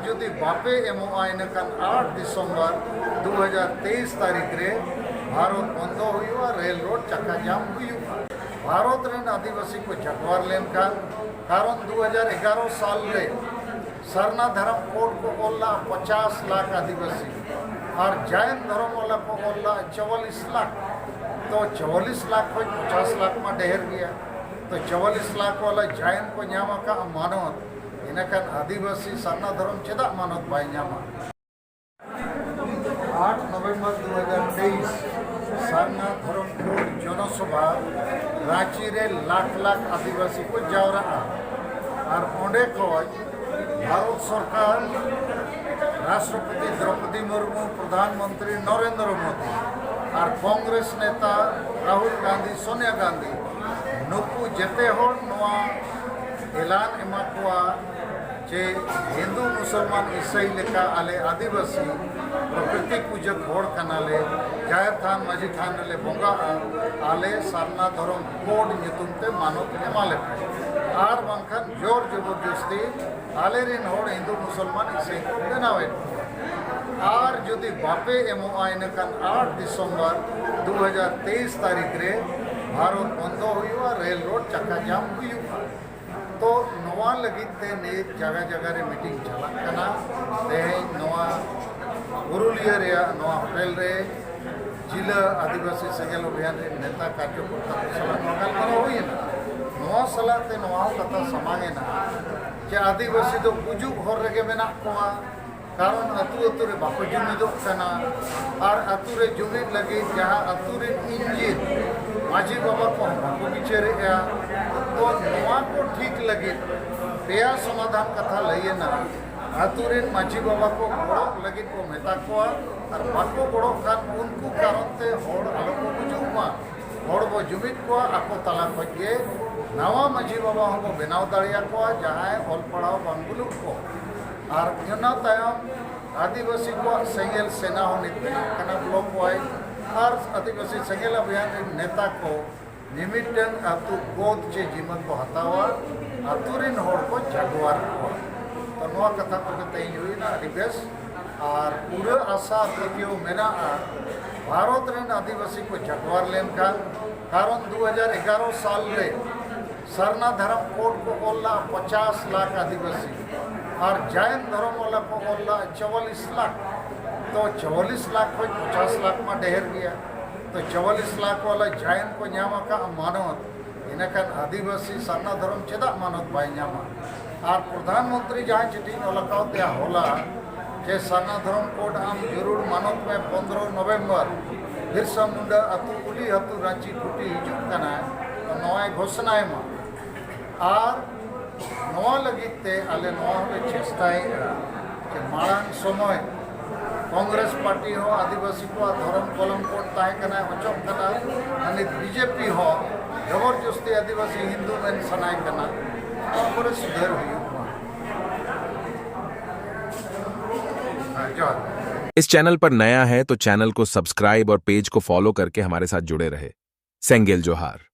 जुदी बापे एमोआ इनखान 8 दिसंबर 2023 तारीख रे भारत बंद हुआ रेल रोड चक्का जाम हुआ। भारत रेन आदिवासी को जगवार लेनखान कारण 2011 साल रे सरना धर्म कोड को बोला 50 लाख आदिवासी और जैन धर्म वाला को बोला 44 लाख। तो 44 लाख को 50 लाख में ढेर गया। तो 44 लाख वाला जैन को नामा का मानवत इनखान आदिवासी सरना धर्म चेदा मानवत बाई नामा। 8 नवंबर 2023 सरना धर्म कोड जनसभा रांची रे लाख लाख आदिवासी को जावरा और ओंडे खज भारत सरकार राष्ट्रपति द्रौपदी मुर्मू, प्रधानमंत्री नरेंद्र मोदी और कांग्रेस नेता राहुल गांधी, सोनिया गांधी नुकु जेते होड़ नवा ऐलान एमा कोआ जे हिंदू मुसलमान ईसाई लेका आले आदिवासी प्रकृति पूजक होड़ कनाले जायर थान माझी थान ले बोंगा आले सरना धर्म कोड नितुमते मानव एमाले आर बांखन जोर जबरदस्ती आले रिन होड़ हिंदू मुसलमान ईसाई बनावे और जुदी बापे एमोआ इनखान 8 दिसंबर 2023 तारीख रे भारत बंद हुआ रेल रोड चक्का जाम हुआ। तो नवा लगित ते नीत जगह जगह रे मीटिंग चला कना तेहें नवा पुरुलिया रे नवा होटल रे जिला आदिवासी सेगेल अभियान रे नेता कार्यकर्ता सला नगल करा हुई ना नवा सला ते नवा कथा समागे ना जे आदिवासी दो गुजु घर रे मेना कोआ कारण अतु अतु रे बाको जुमिदो कना और अतु रे जुमिद लगी जहां अतु रे इंजिन माझी बाबा को बाको बिचेरे या तो नवा को ठीक लगे पेया समाधान कथा लइए ना अतु रे माझी बाबा को बड़ो लगे को मेता को और बाको बड़ो खान उनको कारण ते होड़ आलो को बुजुमा होड़ बो जुमिद को आको तला खोजे नवा माझी बाबा को बनाव दाड़िया को जहां ऑल पढ़ाओ बांगुलुक को और इन तायम आदिवासी को सेंगेल सेना हो नितना ब्लॉक वाइज और आदिवासी सेंगेल अभियान नेता को निमित्तन अतु गोद चे जीवन को हतावा अतुरिन होड़ को जगवार को तो नवा कथा को तेई हुई ना रिबेस और पूरा आशा प्रक्रिया मेना भारत रेन आदिवासी को जगवार लेनखान कारण 2011 साल रे सरना धर्म कोड को बोला 50 लाख आदिवासी और जैन धर्म वाला को बोला 44 लाख। तो 44 लाख को 50 लाख में ढेर गया। तो 44 लाख वाला जैन को नामा का मानवत इनखान आदिवासी सरना धर्म चेदा मानवत बाई नामा और प्रधानमंत्री जहाँ चिठी लकाव त्या होला जे सरना धर्म कोड आम जरूर मानवत में 15 नवंबर बिरसा मुंडा अतु उली अतु रांची फुटी हिजू कना तो नवा घोषणा में और नवा लगित ते आले नवा ले चेष्टाई के माड़ांग समय कांग्रेस पार्टी हो आदिवासी को धर्म कलम कोड ताहे कना अचोक कना अनि बीजेपी हो जबरदस्ती आदिवासी हिंदू में सनाय कना और सुधर हुई। इस चैनल पर नया है तो चैनल को सब्सक्राइब और पेज को फॉलो करके हमारे साथ जुड़े रहे। सेंगेल जोहार।